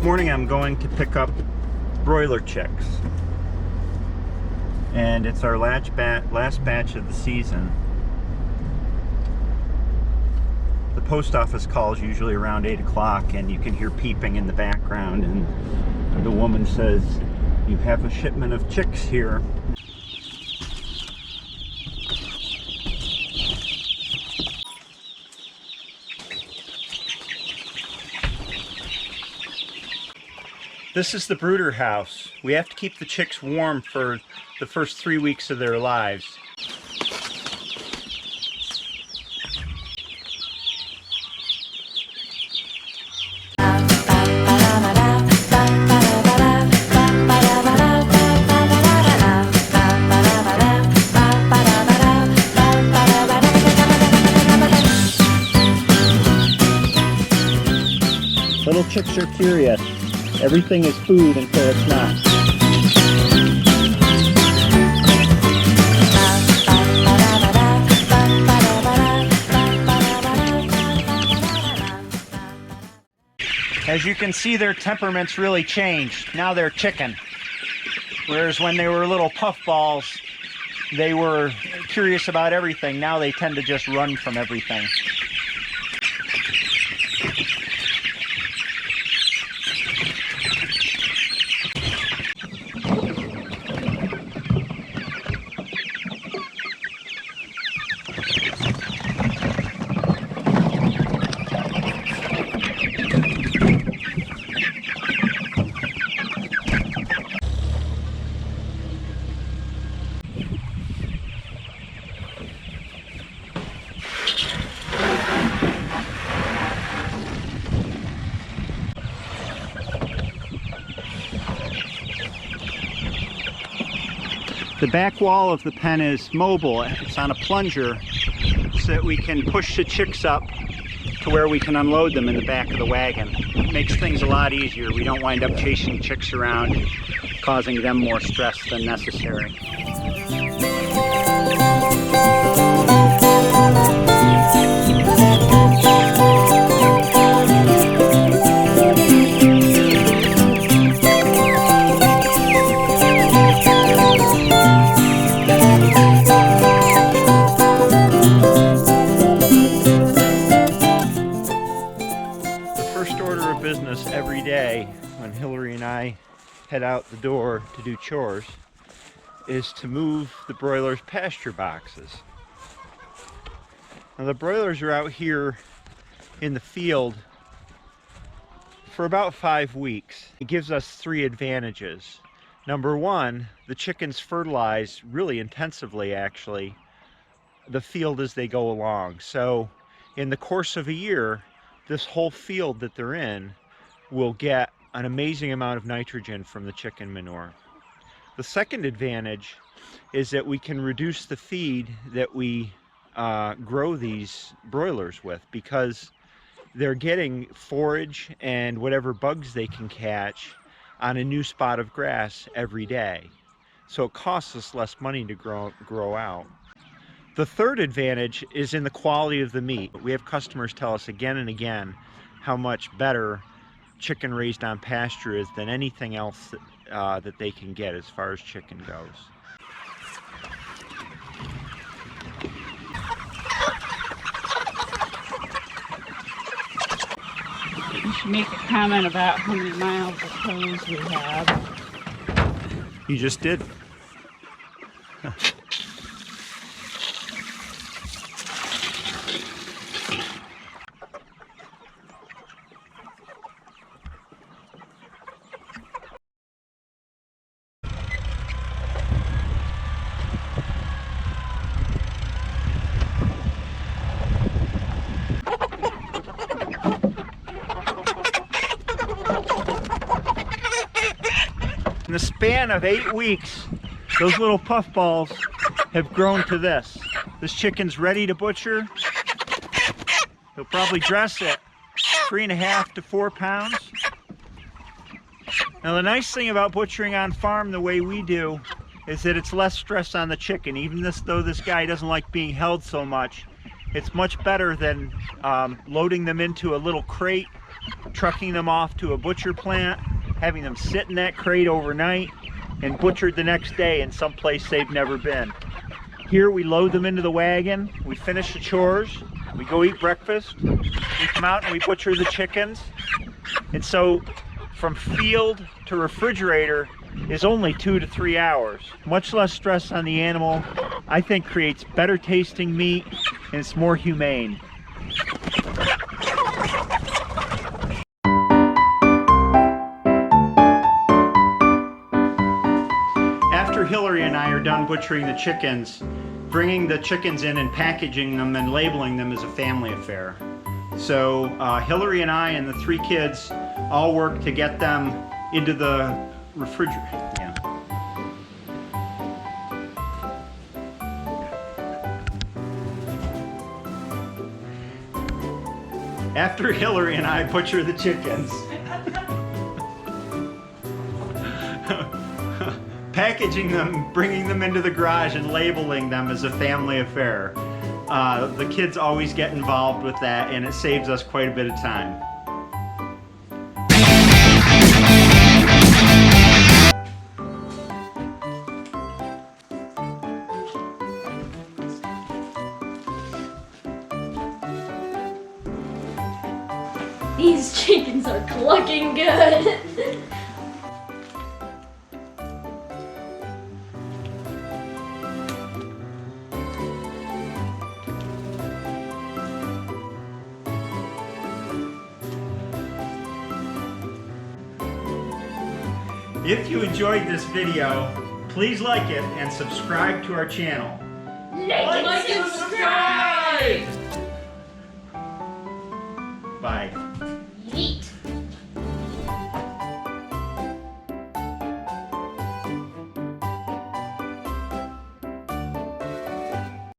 morning I'm going to pick up broiler chicks, and it's our last batch of the season. The post office calls usually around 8 o'clock, and you can hear peeping in the background, and the woman says, "You have a shipment of chicks here." This is the brooder house. We have to keep the chicks warm for the first 3 weeks of their lives. Little chicks are curious. Everything is food until it's not. As you can see, their temperaments really changed. Now they're chicken. Whereas when they were little puffballs, they were curious about everything. Now they tend to just run from everything. The back wall of the pen is mobile. It's on a plunger so that we can push the chicks up to where we can unload them in the back of the wagon. It makes things a lot easier. We don't wind up chasing chicks around and causing them more stress than necessary. Business every day when Hillary and I head out the door to do chores is to move the broilers' pasture boxes. Now the broilers are out here in the field for about 5 weeks. It gives us 3 advantages. Number one, the chickens fertilize really intensively, actually, the field as they go along. So in the course of a year, this whole field that they're in will get an amazing amount of nitrogen from the chicken manure. The second advantage is that we can reduce the feed that we grow these broilers with, because they're getting forage and whatever bugs they can catch on a new spot of grass every day. So it costs us less money to grow out. The third advantage is in the quality of the meat. We have customers tell us again and again how much better chicken raised on pasture is than anything else that they can get as far as chicken goes. You should make a comment about how many miles of hose we have. You just did. In the span of 8 weeks, those little puffballs have grown to this. This chicken's ready to butcher. He'll probably dress at 3.5 to 4 pounds. Now the nice thing about butchering on farm the way we do is that it's less stress on the chicken. Even though this guy doesn't like being held so much, it's much better than loading them into a little crate trucking them off to a butcher plant, having them sit in that crate overnight, and butchered the next day in some place they've never been. Here we load them into the wagon, we finish the chores, we go eat breakfast, we come out and we butcher the chickens. And so from field to refrigerator is only 2 to 3 hours. Much less stress on the animal, I think creates better tasting meat, and it's more humane. After Hillary and I are done butchering the chickens, bringing the chickens in and packaging them and labeling them is a family affair. So Hillary and I and the 3 kids all work to get them into the refrigerator. Yeah. After Hillary and I butcher the chickens, packaging them, bringing them into the garage and labeling them is a family affair. The kids always get involved with that, and it saves us quite a bit of time. These chickens are clucking good. If you enjoyed this video, please like it and subscribe to our channel. Like and subscribe! Bye.